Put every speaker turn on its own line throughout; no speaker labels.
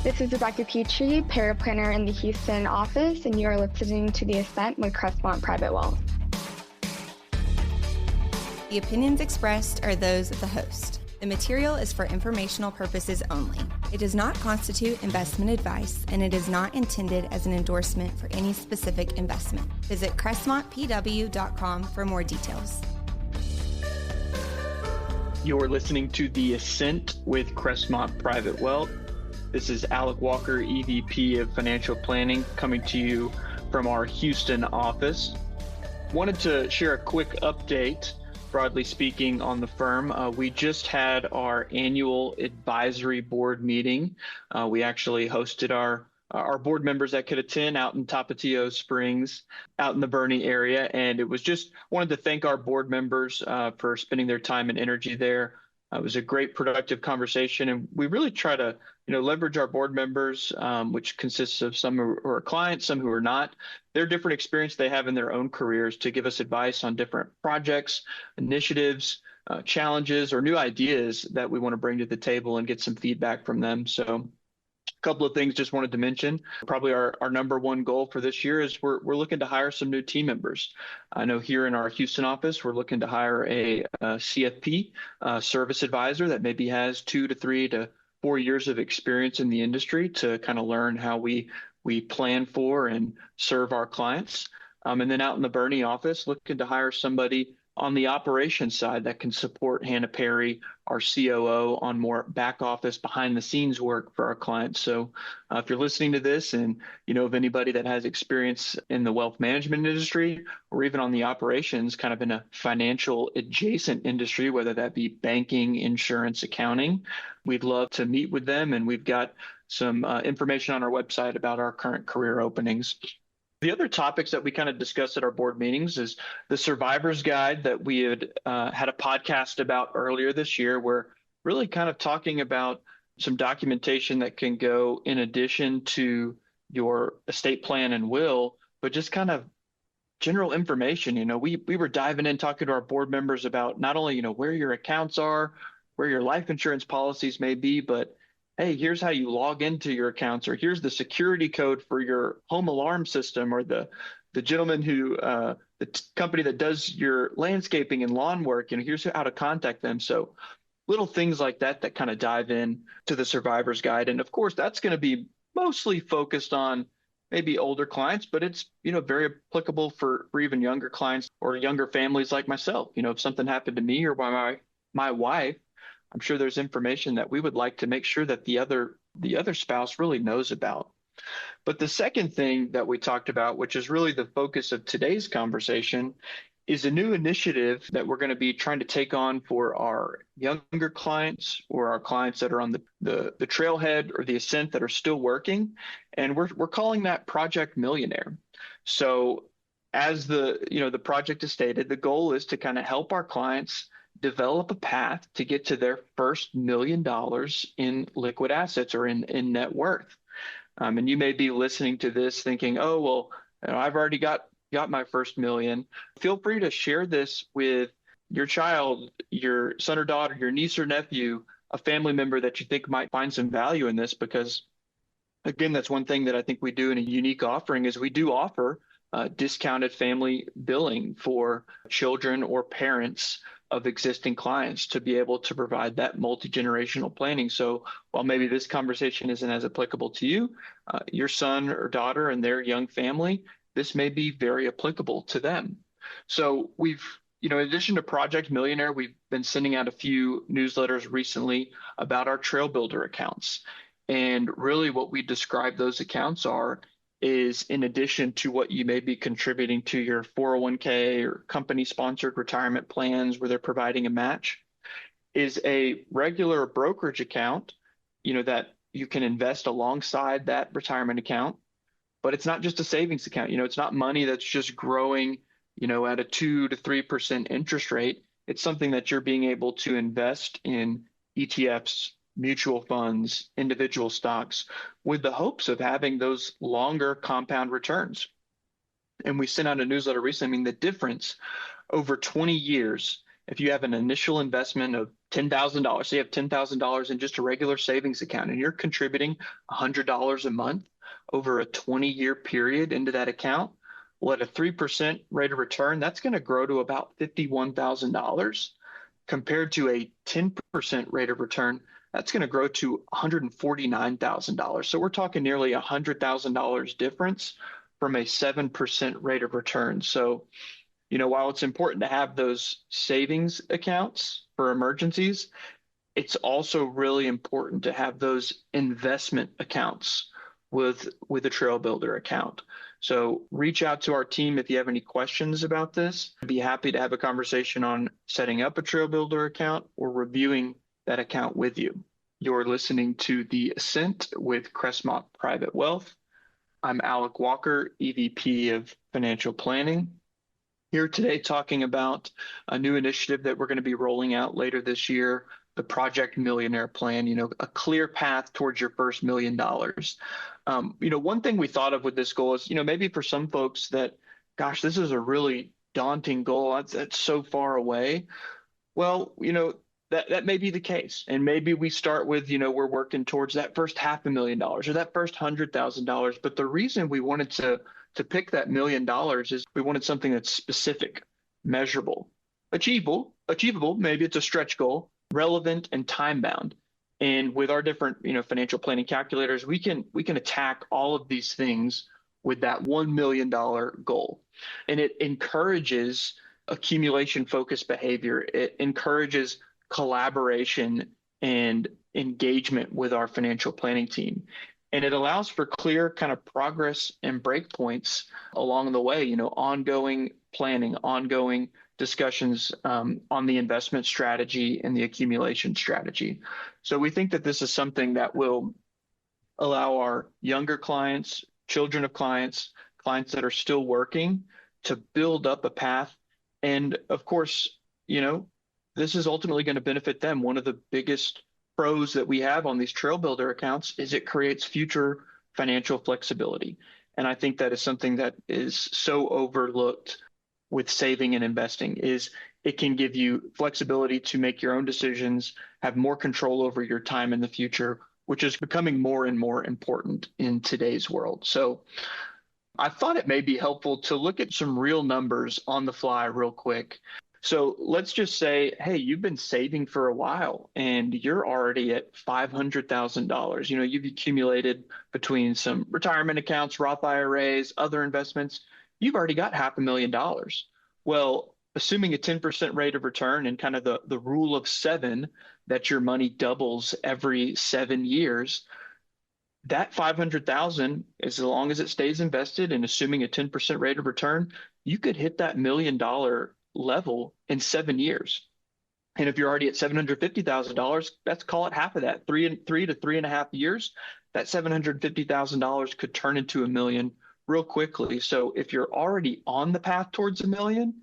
This is Rebecca Petrie, paraplanner in the Houston office, and you are listening to the Ascent with Crestmont Private Wealth.
The opinions expressed are those of the host. The material is for informational purposes only. It does not constitute investment advice, and it is not intended as an endorsement for any specific investment. Visit crestmontpw.com for more details.
You're listening to the Ascent with Crestmont Private Wealth. This is Alec Walker, EVP of Financial Planning, coming to you from our Houston office. Wanted to share a quick update, broadly speaking, on the firm. We just had our annual advisory board meeting. We actually hosted our board members that could attend out in Tapatio Springs, out in the Boerne area. And it was just wanted to thank our board members for spending their time and energy there. It was a great, productive conversation, and we really try to, leverage our board members, which consists of some who are clients, some who are not, their different experience they have in their own careers to give us advice on different projects, initiatives, challenges, or new ideas that we want to bring to the table and get some feedback from them. So a couple of things just wanted to mention. Probably our number one goal for this year is we're looking to hire some new team members. I know here in our Houston office, we're looking to hire a CFP, service advisor that maybe has 2 to 3 to 4 years of experience in the industry to kind of learn how we plan for and serve our clients. And then out in the Boerne office, looking to hire somebody on the operations side that can support Hannah Perry, our COO, on more back office, behind the scenes work for our clients. So if you're listening to this and you know of anybody that has experience in the wealth management industry or even on the operations, kind of in a financial adjacent industry, whether that be banking, insurance, accounting, we'd love to meet with them. And we've got some information on our website about our current career openings. The other topics that we kind of discussed at our board meetings is the survivor's guide that we had had a podcast about earlier this year. We're really kind of talking about some documentation that can go in addition to your estate plan and will, but just kind of general information. We were diving in, talking to our board members about not only, where your accounts are, where your life insurance policies may be, but hey, here's how you log into your accounts, or here's the security code for your home alarm system, or the gentleman who, company that does your landscaping and lawn work, here's how to contact them. So little things like that kind of dive in to the survivor's guide. And of course, that's going to be mostly focused on maybe older clients, but it's, very applicable for even younger clients or younger families like myself. If something happened to me or my wife, I'm sure there's information that we would like to make sure that the other spouse really knows about. But the second thing that we talked about, which is really the focus of today's conversation, is a new initiative that we're going to be trying to take on for our younger clients or our clients that are on the trailhead or the ascent that are still working. And we're calling that Project Millionaire. So as the project is stated, the goal is to kind of help our clients develop a path to get to their first $1 million in liquid assets or in net worth. And you may be listening to this thinking, oh, well, I've already got my first $1 million. Feel free to share this with your child, your son or daughter, your niece or nephew, a family member that you think might find some value in this, because again, that's one thing that I think we do in a unique offering is we do offer discounted family billing for children or parents of existing clients to be able to provide that multi-generational planning. So while maybe this conversation isn't as applicable to you, your son or daughter and their young family, this may be very applicable to them. So we've, in addition to Project Millionaire, we've been sending out a few newsletters recently about our Trail Builder accounts. And really what we describe those accounts is in addition to what you may be contributing to your 401k or company-sponsored retirement plans where they're providing a match, is a regular brokerage account, that you can invest alongside that retirement account. But it's not just a savings account. It's not money that's just growing, at a 2 to 3% interest rate. It's something that you're being able to invest in ETFs, mutual funds, individual stocks, with the hopes of having those longer compound returns. And we sent out a newsletter recently. The difference over 20 years if you have an initial investment of $10,000, say you have $10,000 in just a regular savings account and you're contributing $100 a month over a 20-year period into that account, well, at a 3% rate of return, that's going to grow to about $51,000 compared to a 10% rate of return. That's going to grow to $149,000. So we're talking nearly $100,000 difference from a 7% rate of return. So, while it's important to have those savings accounts for emergencies, it's also really important to have those investment accounts with a Trail Builder account. So reach out to our team if you have any questions about this. I'd be happy to have a conversation on setting up a Trail Builder account or reviewing that account with you. You're listening to the Ascent with Crestmont Private Wealth. I'm Alec Walker, EVP of Financial Planning. Here today talking about a new initiative that we're going to be rolling out later this year, the Project Millionaire plan, a clear path towards your first $1 million. One thing we thought of with this goal is, maybe for some folks that, gosh, this is a really daunting goal. That's so far away. Well, that may be the case. And maybe we start with, we're working towards that first $500,000 or that first $100,000. But the reason we wanted to pick that $1 million is we wanted something that's specific, measurable, achievable, maybe it's a stretch goal, relevant and time bound. And with our different, financial planning calculators, we can attack all of these things with that $1 million goal. And it encourages accumulation focused behavior. It encourages collaboration and engagement with our financial planning team. And it allows for clear kind of progress and breakpoints along the way, ongoing planning, ongoing discussions on the investment strategy and the accumulation strategy. So we think that this is something that will allow our younger clients, children of clients that are still working to build up a path. And of course, this is ultimately going to benefit them. One of the biggest pros that we have on these Trail Builder accounts is it creates future financial flexibility. And I think that is something that is so overlooked with saving and investing is it can give you flexibility to make your own decisions, have more control over your time in the future, which is becoming more and more important in today's world. So I thought it may be helpful to look at some real numbers on the fly real quick. So let's just say, hey, you've been saving for a while and you're already at $500,000. You've accumulated between some retirement accounts, Roth IRAs, other investments. You've already got $500,000. Well, assuming a 10% rate of return and kind of the rule of 7 that your money doubles every 7 years, that $500,000, as long as it stays invested and assuming a 10% rate of return, you could hit that $1 million level in 7 years. And if you're already at $750,000, let's call it half of that, 3 to 3.5 years, that $750,000 could turn into $1 million real quickly. So if you're already on the path towards $1 million,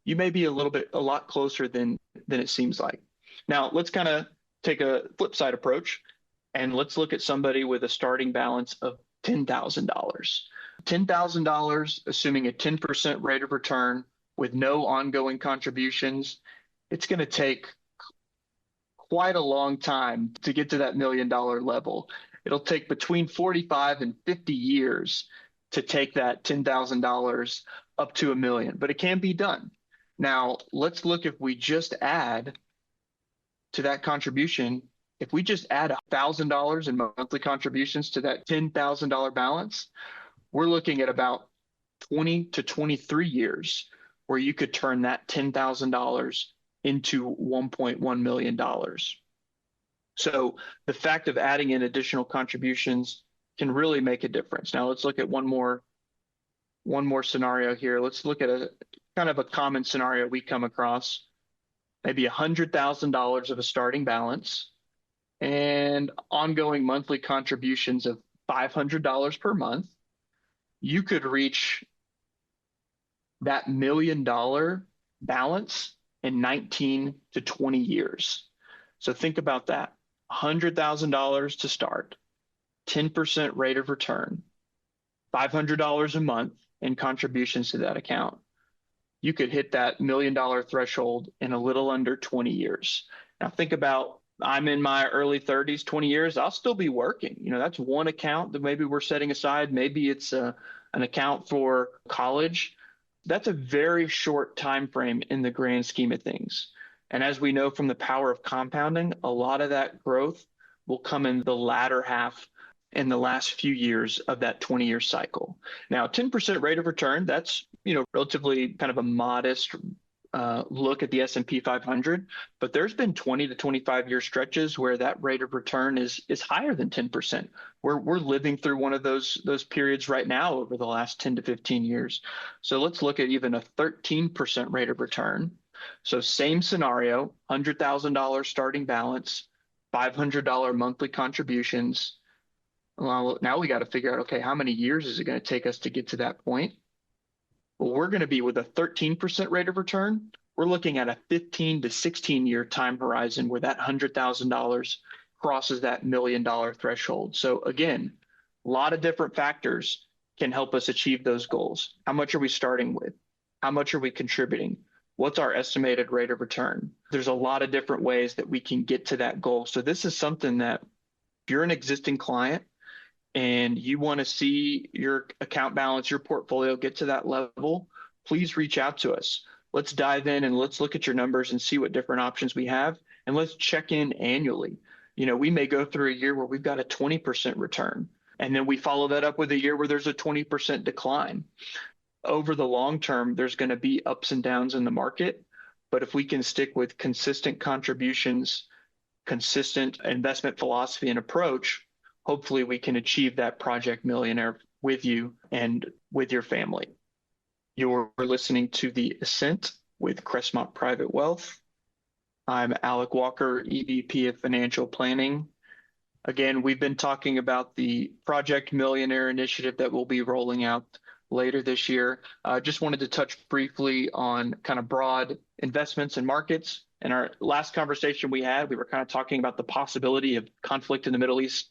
you may be a lot closer than it seems like. Now let's kind of take a flip side approach and let's look at somebody with a starting balance of $10,000. $10,000, assuming a 10% rate of return, with no ongoing contributions, it's going to take quite a long time to get to that $1 million level. It'll take between 45 and 50 years to take that $10,000 up to $1 million, but it can be done. Now, let's look if we just add to that contribution, if we just add $1,000 in monthly contributions to that $10,000 balance, we're looking at about 20 to 23 years where you could turn that $10,000 into $1.1 million. So the fact of adding in additional contributions can really make a difference. Now let's look at one more scenario here. Let's look at a kind of a common scenario we come across, maybe $100,000 of a starting balance and ongoing monthly contributions of $500 per month. You could reach that $1 million balance in 19 to 20 years. So think about that. $100,000 to start, 10% rate of return, $500 a month in contributions to that account. you could hit that $1 million threshold in a little under 20 years. Now think about, I'm in my early 30s, 20 years, I'll still be working. That's one account that maybe we're setting aside. Maybe it's an account for college. That's a very short time frame in the grand scheme of things. And as we know from the power of compounding, a lot of that growth will come in the latter half in the last few years of that 20-year cycle. Now, 10% rate of return, that's relatively kind of a modest look at the S&P 500, but there's been 20 to 25-year stretches where that rate of return is higher than 10%. We're living through one of those periods right now over the last 10 to 15 years. So let's look at even a 13% rate of return. So same scenario, $100,000 starting balance, $500 monthly contributions. Well, now we got to figure out, okay, how many years is it going to take us to get to that point? Well, we're going to be with a 13% rate of return. We're looking at a 15 to 16-year time horizon where that $100,000 crosses that $1 million threshold. So again, a lot of different factors can help us achieve those goals. How much are we starting with? How much are we contributing? What's our estimated rate of return? There's a lot of different ways that we can get to that goal. So this is something that if you're an existing client and you want to see your account balance, your portfolio get to that level, please reach out to us. Let's dive in and let's look at your numbers and see what different options we have. And let's check in annually. We may go through a year where we've got a 20% return, and then we follow that up with a year where there's a 20% decline. Over the long term, there's going to be ups and downs in the market. But if we can stick with consistent contributions, consistent investment philosophy and approach, hopefully we can achieve that Project Millionaire with you and with your family. You're listening to the Ascent with Crestmont Private Wealth. I'm Alec Walker, EVP of Financial Planning. Again, we've been talking about the Project Millionaire initiative that we'll be rolling out later this year. Just wanted to touch briefly on kind of broad investments and markets. In our last conversation we had, we were kind of talking about the possibility of conflict in the Middle East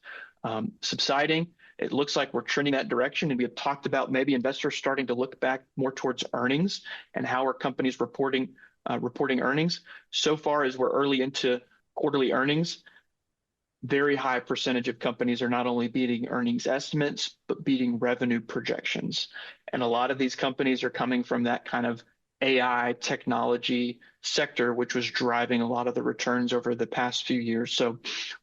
subsiding. It looks like we're trending that direction, and we have talked about maybe investors starting to look back more towards earnings and how are companies reporting earnings. So far, as we're early into quarterly earnings, very high percentage of companies are not only beating earnings estimates, but beating revenue projections. And a lot of these companies are coming from that kind of AI technology sector, which was driving a lot of the returns over the past few years. So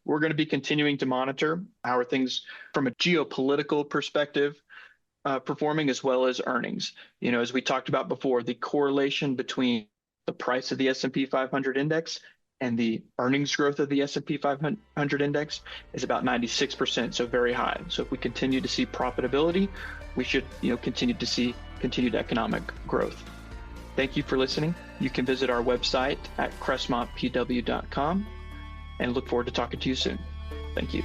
we're going to be continuing to monitor how are things from a geopolitical perspective performing, as well as earnings. As we talked about before, the correlation between the price of the S&P 500 index and the earnings growth of the S&P 500 index is about 96%, so very high. So if we continue to see profitability, we should continue to see continued economic growth. Thank you for listening. You can visit our website at crestmontpw.com and look forward to talking to you soon. Thank you.